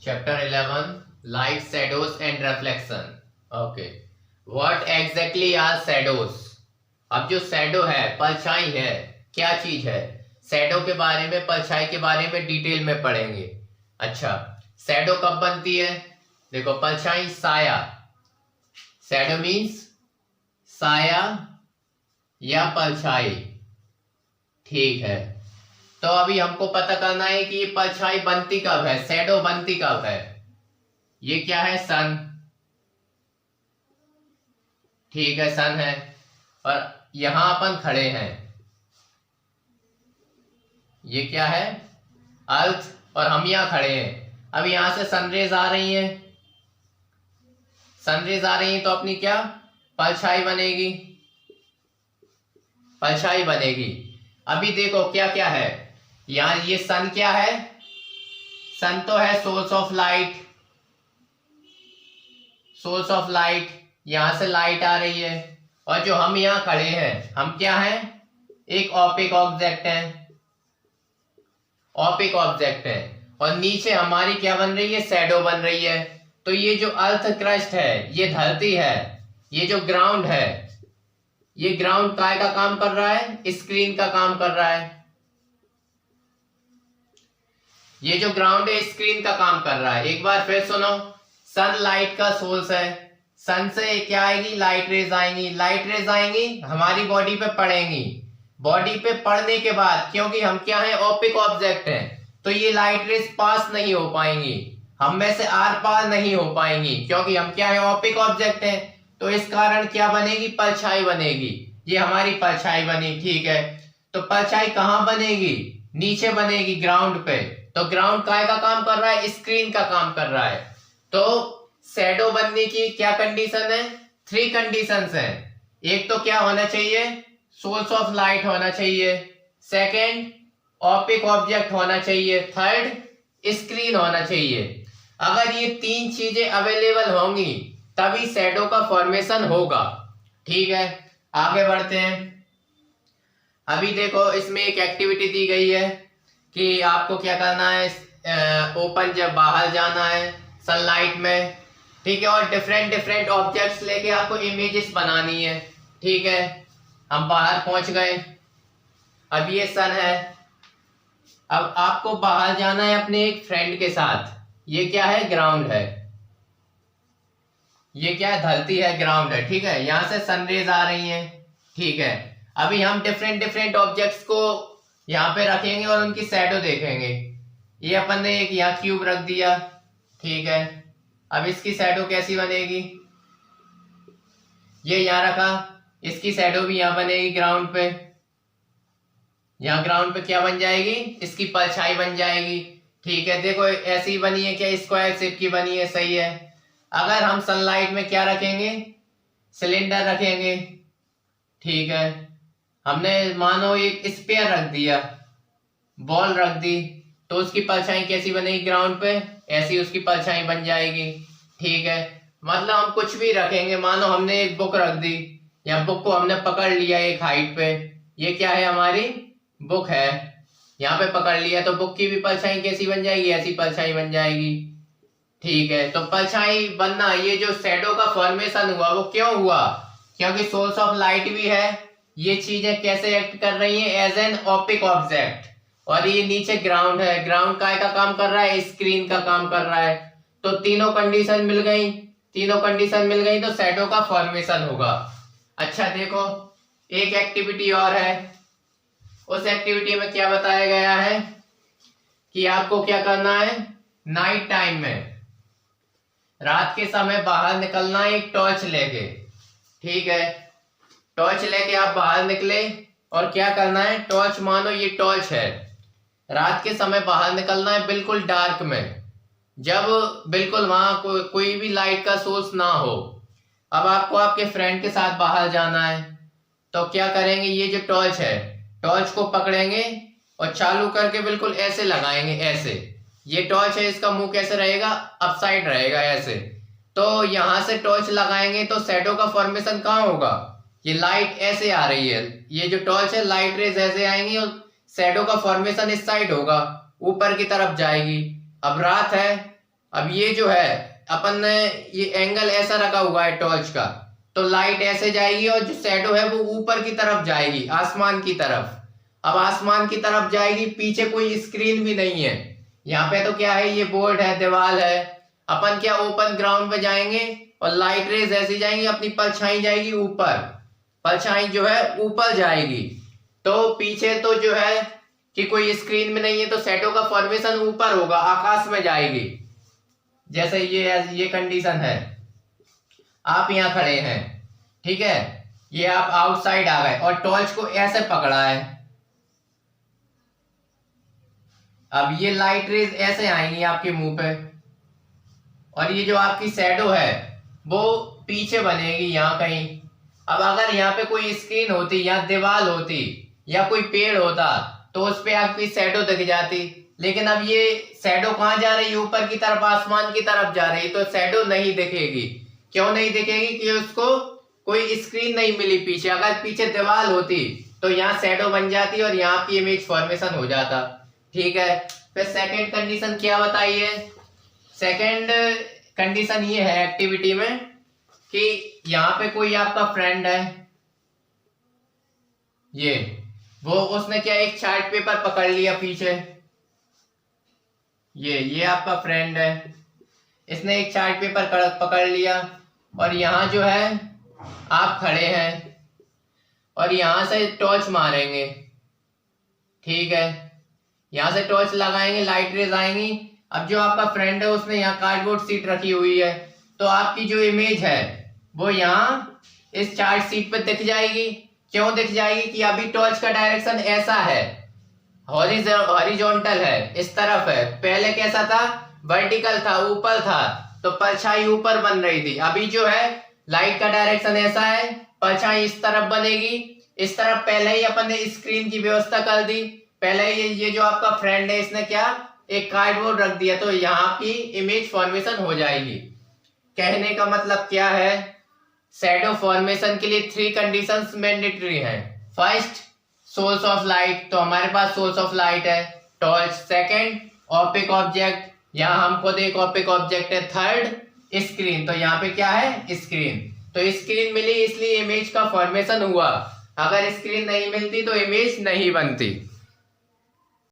Chapter 11 Light, Shadows and Reflection. Okay. What exactly are shadows? अब जो shadow है, परछाई है, क्या चीज है? शैडो के बारे में, परछाई के बारे में डिटेल में पढ़ेंगे। अच्छा, शैडो कब बनती है? देखो, परछाई साया, शैडो मीन्स साया या परछाई। ठीक है, तो अभी हमको पता करना है कि ये परछाई बनती कब है, शैडो बनती कब है। ये क्या है? सन। ठीक है, सन है और यहां अपन खड़े हैं। ये क्या है? अर्थ। और हम यहां खड़े हैं। अब यहां से सनरेज आ रही हैं, सनरेज आ रही हैं तो अपनी क्या परछाई बनेगी, परछाई बनेगी। अभी देखो क्या क्या है यहां। ये सन क्या है? सन तो है source of light, source of light. यहां से लाइट आ रही है और जो हम यहां खड़े हैं, हम क्या हैं? एक ऑपिक ऑब्जेक्ट है, ऑपिक ऑब्जेक्ट है। और नीचे हमारी क्या बन रही है? शैडो बन रही है। तो ये जो अर्थ क्रस्ट है, ये धरती है, ये जो ग्राउंड है, ये ग्राउंड काय का काम कर रहा है? स्क्रीन का काम कर रहा है। ये जो ग्राउंड है स्क्रीन का काम कर रहा है। एक बार फिर सुनो, सन लाइट का सोर्स है। सन से क्या आएगी? लाइट रेज आएंगी। लाइट रेज आएंगी, हमारी बॉडी पे पड़ेंगी। बॉडी पे पड़ने के बाद, क्योंकि हम क्या है? ऑप्टिक ऑब्जेक्ट हैं, तो ये लाइट रेज पास नहीं हो पाएंगी, हम में से आर पार नहीं हो पाएंगी, क्योंकि हम क्या है? ऑप्टिक ऑब्जेक्ट हैं। तो इस कारण क्या बनेगी? परछाई बनेगी। ये हमारी परछाई बनी। ठीक है, तो परछाई कहां बनेगी? नीचे बनेगी, ग्राउंड पे। तो ग्राउंड काय का काम कर रहा है? स्क्रीन का काम कर रहा है। तो शैडो बनने की क्या कंडीशन है? 3 कंडीशंस हैं। एक तो क्या होना चाहिए? सोर्स ऑफ लाइट होना चाहिए। सेकंड, ऑप्टिक ऑब्जेक्ट होना चाहिए। थर्ड, स्क्रीन होना चाहिए। अगर ये 3 चीजें अवेलेबल होंगी तभी शैडो का फॉर्मेशन होगा। ठीक है, आगे बढ़ते हैं। अभी देखो, इसमें एक एक्टिविटी दी गई है कि आपको क्या करना है। ओपन जब बाहर जाना है सनलाइट में, ठीक है, और डिफरेंट डिफरेंट ऑब्जेक्ट्स लेके आपको इमेजेस बनानी है। ठीक है, हम बाहर पहुंच गए। अब ये सन है। अब आपको बाहर जाना है अपने एक फ्रेंड के साथ। ये क्या है? ग्राउंड है। ये क्या है? धरती है, ग्राउंड है। ठीक है, यहां से सनरेज आ रही हैं। ठीक है, अभी हम डिफरेंट डिफरेंट ऑब्जेक्ट्स को यहाँ पे रखेंगे और उनकी शैडो देखेंगे। ये अपन ने एक यहाँ क्यूब रख दिया। ठीक है, अब इसकी शैडो कैसी बनेगी? ये यहाँ रखा, इसकी शैडो भी यहाँ बनेगी ग्राउंड पे। यहाँ ग्राउंड पे क्या बन जाएगी? इसकी परछाई बन जाएगी। ठीक है, देखो ऐसी बनी है, क्या स्क्वायर शेप की बनी है। सही है। अगर हम सनलाइट में क्या रखेंगे? सिलेंडर रखेंगे। ठीक है, हमने मानो एक स्पेयर रख दिया, बॉल रख दी, तो उसकी परछाई कैसी बनेगी? ग्राउंड पे ऐसी उसकी परछाई बन जाएगी। ठीक है, मतलब हम कुछ भी रखेंगे, मानो हमने एक बुक रख दी, या बुक को हमने पकड़ लिया एक हाइट पे, ये क्या है? हमारी बुक है, यहाँ पे पकड़ लिया, तो बुक की भी परछाई कैसी बन जाएगी? ऐसी परछाई बन जाएगी। ठीक है, तो परछाई बनना, ये जो शैडो का फॉर्मेशन हुआ वो क्यों हुआ? क्योंकि सोर्स ऑफ लाइट भी है। ये चीजें कैसे एक्ट कर रही हैं? As an optic object. और ये नीचे ग्राउंड है, ग्राउंड काय का काम कर रहा है? स्क्रीन का काम कर रहा है। तो तीनों कंडीशन मिल गई, तीनों कंडीशन मिल गई तो शैडो का फॉर्मेशन होगा। अच्छा देखो, एक एक्टिविटी और है। उस एक्टिविटी में क्या बताया गया है कि आपको क्या करना है? नाइट टाइम में, रात के समय बाहर निकलना है एक टॉर्च लेके। ठीक है, टॉर्च लेके आप बाहर निकले और क्या करना है? टॉर्च, मानो ये टॉर्च है, रात के समय बाहर निकलना है बिल्कुल डार्क में, जब बिल्कुल वहां कोई भी लाइट का सोर्स ना हो। अब आपको आपके फ्रेंड के साथ बाहर जाना है, तो क्या करेंगे? ये जो टॉर्च है, टॉर्च को पकड़ेंगे और चालू करके बिल्कुल ऐसे लगाएंगे, ऐसे। ये टॉर्च है, इसका मुंह कैसे रहेगा? अपसाइड रहेगा, ऐसे। तो यहां से टॉर्च लगाएंगे तो शैडो का फॉर्मेशन कहाँ होगा? ये लाइट ऐसे आ रही है, ये जो टॉर्च है, लाइट रेज ऐसे आएंगी और शैडो का फॉर्मेशन इस साइड होगा, ऊपर की तरफ जाएगी। अब रात है अब ये जो है अपन ने ये एंगल ऐसा रखा हुआ है टॉर्च का, तो लाइट ऐसे जाएगी और जो शैडो है वो ऊपर की तरफ जाएगी, आसमान की तरफ। अब आसमान की तरफ जाएगी, पीछे कोई स्क्रीन भी नहीं है, यहाँ पे तो क्या है, ये बोर्ड है, दीवार है। अपन क्या ओपन ग्राउंड पे जाएंगे और लाइट रेज ऐसी जाएंगी, अपनी परछाई जाएगी ऊपर, परछाई जो है ऊपर जाएगी। तो पीछे तो जो है कि कोई स्क्रीन में नहीं है, तो शैडो का फॉर्मेशन ऊपर होगा, आकाश में जाएगी। जैसे ये कंडीशन है, आप यहाँ खड़े हैं, ठीक है, ये आप आउटसाइड आ गए और टॉर्च को ऐसे पकड़ा है। अब ये लाइट रेज ऐसे आएंगी आपके मुंह पे, और ये जो आपकी शैडो है वो पीछे बनेगी यहाँ कहीं। अब अगर यहाँ पे कोई स्क्रीन होती या दीवार होती या कोई पेड़ होता तो उस पे आपकी शैडो दिख जाती, लेकिन अब ये शैडो कहाँ जा रही है, ऊपर की तरफ, आसमान की तरफ जा रही, तो शैडो नहीं दिखेगी। क्यों नहीं दिखेगी? कि उसको कोई स्क्रीन नहीं मिली पीछे। अगर पीछे दीवार होती तो यहाँ शैडो बन जाती और यहाँ की इमेज फॉर्मेशन हो जाता, ठीक है। फिर सेकंड कंडीशन क्या बताइए? सेकंड कंडीशन ये है एक्टिविटी में कि यहाँ पे कोई आपका फ्रेंड है, वो उसने क्या एक चार्ट पेपर पकड़ लिया पीछे, ये आपका फ्रेंड है, इसने एक चार्ट पेपर पकड़ लिया और यहाँ जो है आप खड़े हैं और यहाँ से टॉर्च मारेंगे, ठीक है, यहाँ से टॉर्च लगाएंगे, लाइट रेज आएंगी। अब जो आपका फ्रेंड है उसने यहाँ कार्डबोर्ड शीट रखी हुई है, तो आपकी जो इमेज है वो यहाँ इस चार्ट शीट पे दिख जाएगी। क्यों दिख जाएगी? कि अभी टॉर्च का डायरेक्शन ऐसा है, हॉरिजॉन्टल है, इस तरफ है। पहले कैसा था? वर्टिकल था, ऊपर था, तो परछाई ऊपर बन रही थी। अभी जो है लाइट का डायरेक्शन ऐसा है, परछाई इस तरफ बनेगी। इस तरफ पहले ही अपन ने स्क्रीन की व्यवस्था कर दी। पहले ये जो आपका फ्रेंड है इसने क्या एक कार्डबोर्ड रख दिया, तो यहाँ की इमेज फॉर्मेशन हो जाएगी। कहने का मतलब क्या है? शैडो फॉर्मेशन के लिए 3 कंडीशंस मैंडेटरी हैं। फर्स्ट, सोर्स ऑफ लाइट, तो हमारे पास सोर्स ऑफ लाइट है टॉर्च। सेकंड, ओपेक ऑब्जेक्ट, यहाँ हम खुद एक ओपेक ऑब्जेक्ट है। थर्ड, स्क्रीन, तो यहाँ पे क्या है? स्क्रीन। तो स्क्रीन मिली इसलिए इमेज का फॉर्मेशन हुआ, अगर स्क्रीन नहीं मिलती तो इमेज नहीं बनती।